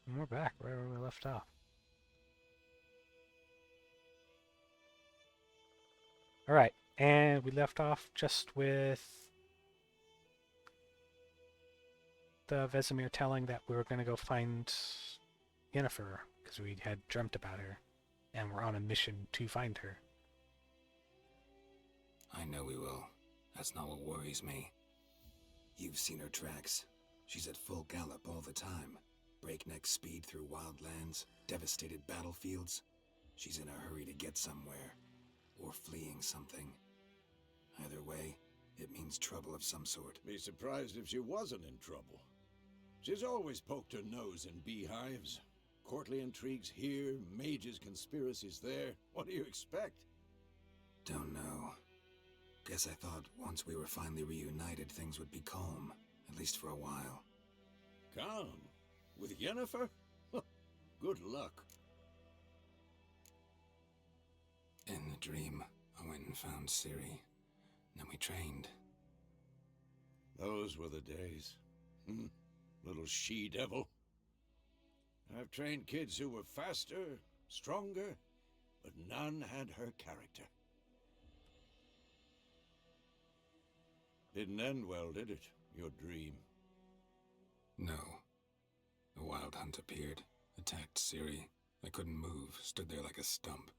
And we're back where we left off. Alright, and we left off just with the Vesemir telling that we were going to go find Yennefer, because we had dreamt about her, and we're on a mission to find her. I know we will. That's not what worries me. You've seen her tracks. She's at full gallop all the time. Breakneck speed through wild lands, devastated battlefields. She's in a hurry to get somewhere, or fleeing something. Either way, it means trouble of some sort. Be surprised if she wasn't in trouble. She's always poked her nose in beehives. Courtly intrigues here, mages' conspiracies there. What do you expect? Don't know. Guess I thought once we were finally reunited, things would be calm, at least for a while. Calm? With Yennefer? Good luck. In the dream, I went and found Ciri. Then we trained. Those were the days. Little she-devil. I've trained kids who were faster, stronger, but none had her character. Didn't end well, did it? Your dream? No. A wild hunt appeared, attacked Ciri. I couldn't move, stood there like a stump.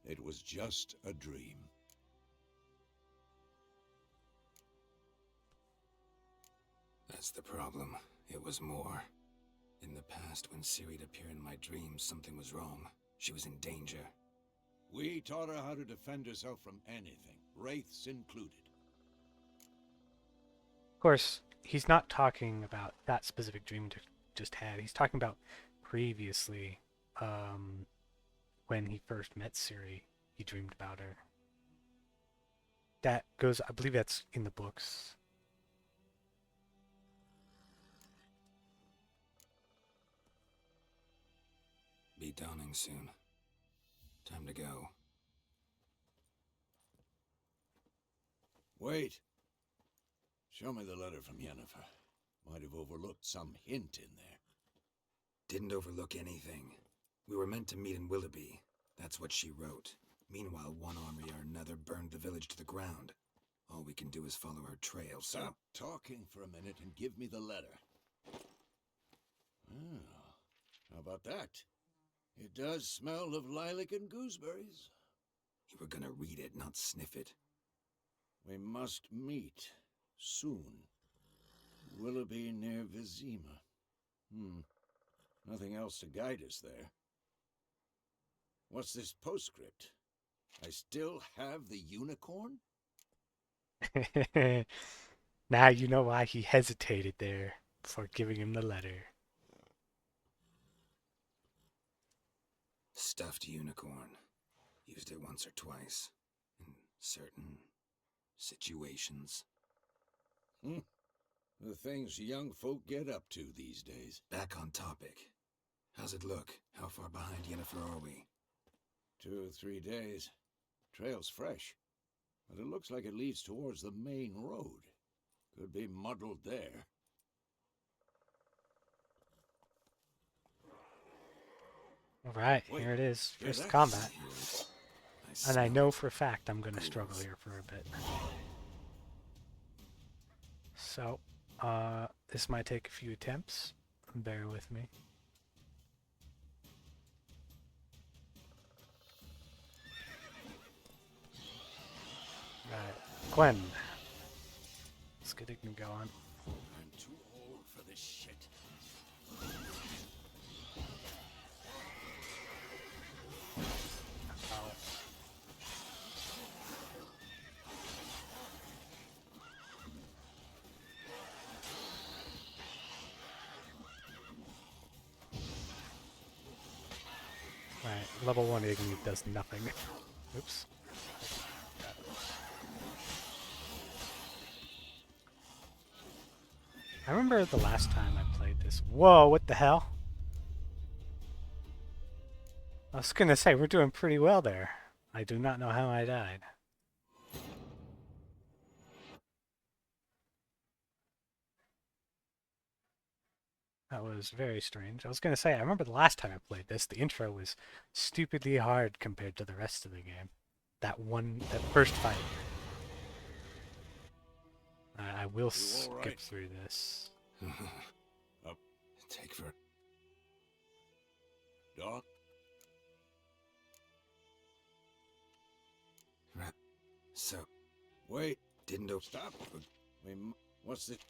It was just a dream. That's the problem. It was more. In the past, when Ciri'd appear in my dreams, something was wrong. She was in danger. We taught her how to defend herself from anything, wraiths included. Of course, he's not talking about that specific dream just had. He's talking about previously, when he first met Ciri, he dreamed about her. That goes, I believe that's in the books. Be dawning soon. Time to go. Wait. Show me the letter from Yennefer. Might have overlooked some hint in there. Didn't overlook anything. We were meant to meet in Willoughby. That's what she wrote. Meanwhile, one army or another burned the village to the ground. All we can do is follow her trail, so... Stop talking for a minute and give me the letter. Oh, how about that? It does smell of lilac and gooseberries. You were gonna read it, not sniff it. We must meet. Soon. Willoughby near Vizima. Nothing else to guide us there. What's this postscript? I still have the unicorn? Now you know why he hesitated there before giving him the letter. Stuffed unicorn. Used it once or twice. In certain situations. The things young folk get up to these days. Back on topic. How's it look? How far behind Yennefer are we? 2 or 3 days. Trail's fresh, but it looks like it leads towards the main road. Could be muddled there. Alright, Wait, here it is. hear First that? combat. And I smell know for a fact I'm going to struggle here for a bit. So, this might take a few attempts. Bear with me. Right, Gwen. Let's get it going. I'm too old for this shit. Oh. Right, level 1 Igni does nothing. Oops. I remember the last time I played this. Whoa, what the hell? I was gonna say, we're doing pretty well there. I do not know how I died. That was very strange. I was gonna say, I remember the last time I played this, the intro was stupidly hard compared to the rest of the game. That first fight. I will You all skip right? through this. Up, Take for... Doc. Right. So, Wait. didn't open... Stop. What's it?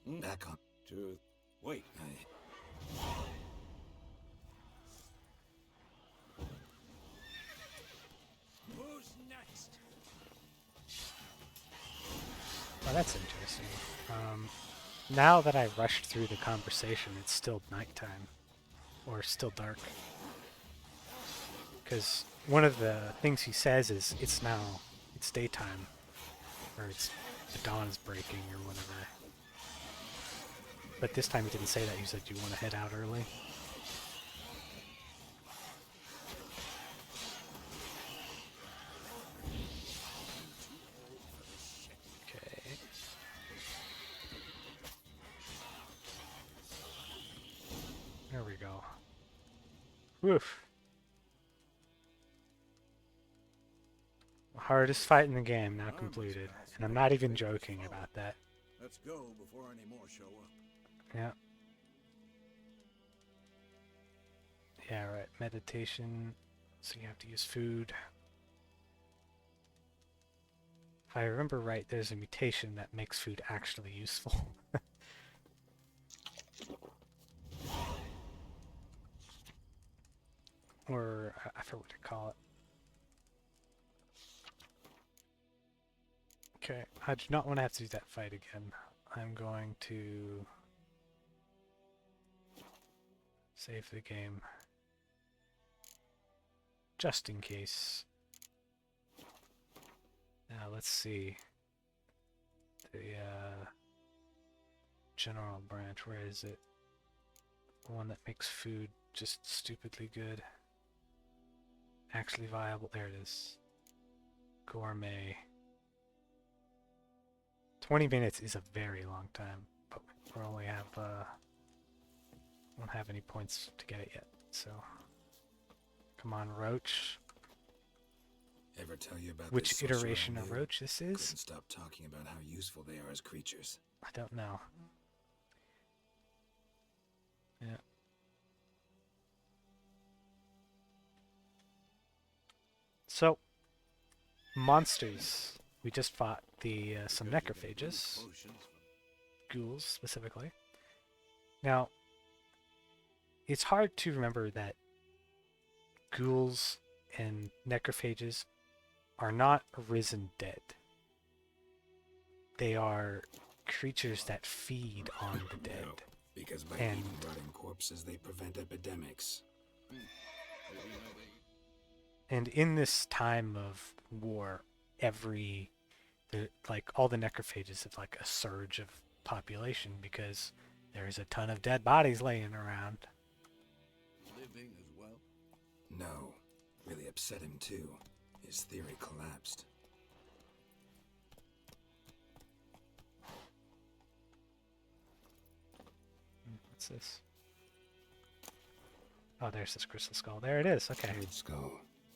Back on. To wait. Who's next? Oh, that's interesting. Now that I rushed through the conversation, it's still nighttime. Or still dark. Because one of the things he says is, it's daytime. Or the dawn is breaking, or whatever. But this time he didn't say that, he said, do you want to head out early? Okay. There we go. Woof. Hardest fight in the game now completed. And I'm not even joking about that. Let's go before any more show up. Yeah. Yeah, right. Meditation. So you have to use food. If I remember right, there's a mutation that makes food actually useful. Or, I forget what to call it. Okay, I do not want to have to do that fight again. I'm going to save the game. Just in case. Now let's see. The general branch, where is it? The one that makes food just stupidly good. Actually viable, there it is. Gourmet. 20 minutes is a very long time, but we only have, won't have any points to get it yet, so. Come on, Roach. Ever tell you about Which this sorcerer I iteration of knew? Roach this Couldn't is? stop talking about how useful they are as creatures. I don't know. Yeah. So, monsters. We just fought some necrophages, ghouls specifically. Now, it's hard to remember that ghouls and necrophages are not arisen dead. They are creatures that feed on the dead. No, because by And- eating rotting corpses, they prevent epidemics. And in this time of war, all the necrophages have like a surge of population because there's a ton of dead bodies laying around. Living as well. No, really upset him too. His theory collapsed. What's this? Oh, there's this crystal skull. There it is. Okay. Red skull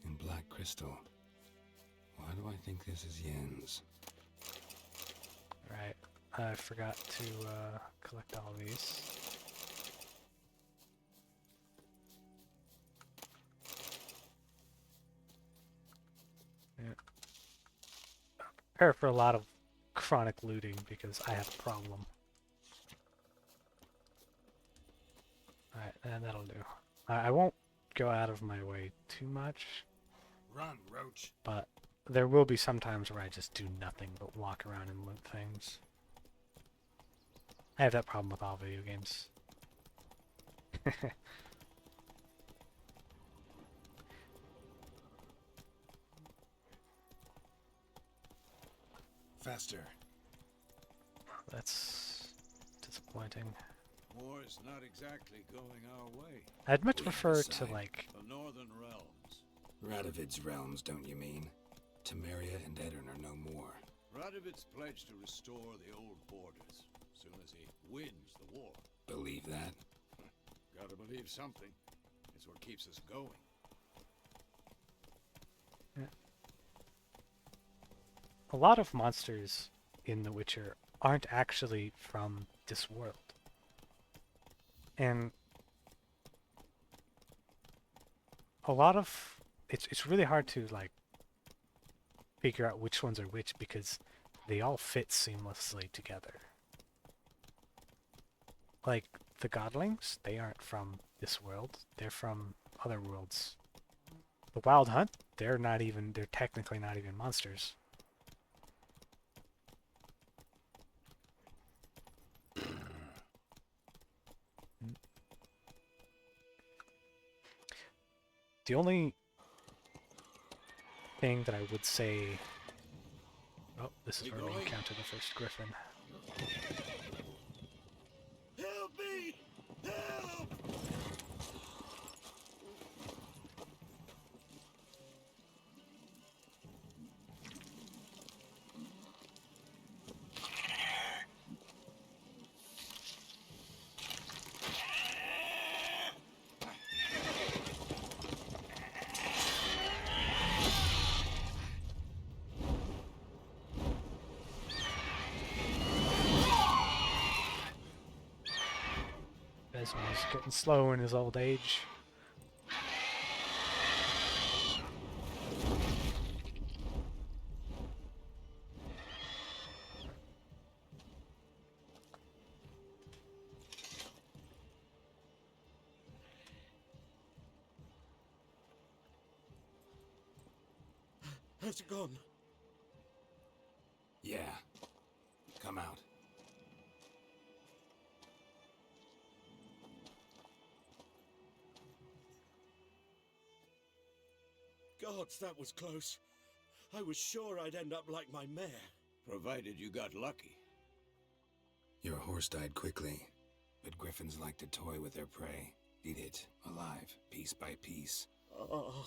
in black crystal. Why do I think this is Yen's? Right. I forgot to collect all these. Yeah. Prepare for a lot of chronic looting because I have a problem. Alright, and that'll do. I won't go out of my way too much, Run, Roach. but there will be some times where I just do nothing but walk around and loot things. I have that problem with all video games. Faster. That's disappointing. War's not exactly going our way. I'd much We prefer to, decide. like, The Northern Realms. Radovid's realms, don't you mean? Temeria and Edirn are no more. Radovid's pledged to restore the old borders as soon as he wins the war. Believe that? Gotta believe something. It's what keeps us going. A lot of monsters in The Witcher aren't actually from this world. And a lot of it's really hard to like figure out which ones are which because they all fit seamlessly together. Like the godlings, they aren't from this world. They're from other worlds. The Wild Hunt, they're technically not even monsters. The only thing that I would say... Oh, this is where we encounter the first griffin. Help me! Help! Besmo's getting slow in his old age. Has it gone? Yeah. Come out. Gods, that was close. I was sure I'd end up like my mare. Provided you got lucky. Your horse died quickly, but griffins like to toy with their prey. Eat it, alive, piece by piece. Oh.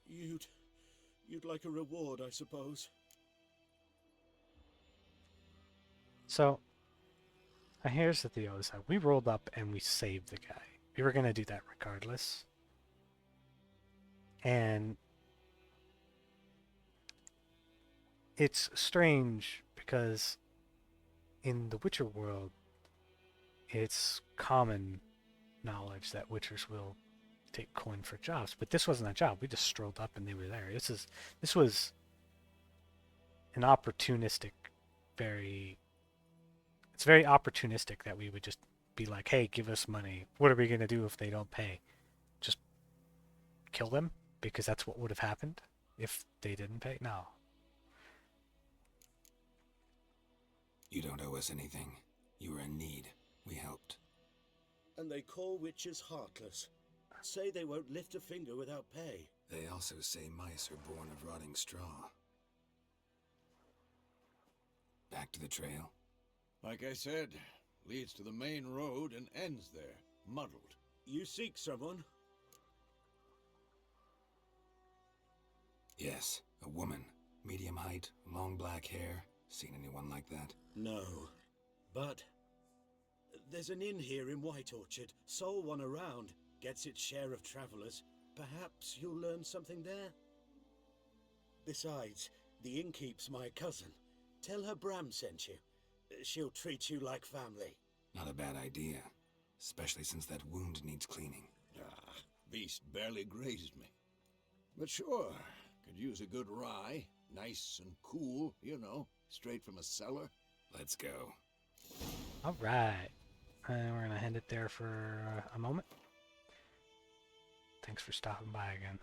You'd like a reward, I suppose. So, here's the deal. Is that we rolled up and we saved the guy. We were going to do that regardless. And it's strange because in the Witcher world, it's common knowledge that Witchers will take coin for jobs, but this wasn't a job. We just strolled up and they were there. This was an opportunistic, it's very opportunistic that we would just be like, hey, give us money. What are we going to do if they don't pay? Just kill them? Because that's what would have happened if they didn't pay? No. You don't owe us anything. You were in need. We helped. And they call witches heartless. Say they won't lift a finger without pay. They also say mice are born of rotting straw. Back to the trail. Like I said, leads to the main road and ends there, muddled. You seek someone? Yes, a woman. Medium height, long black hair. Seen anyone like that? No. But there's an inn here in White Orchard. Sole one around. Gets its share of travelers. Perhaps you'll learn something there? Besides, the innkeep's my cousin. Tell her Bram sent you. She'll treat you like family. Not a bad idea. Especially since that wound needs cleaning. Ah, beast barely grazed me. But sure, could use a good rye. Nice and cool, you know, straight from a cellar. Let's go. All right. And we're going to end it there for a moment. Thanks for stopping by again.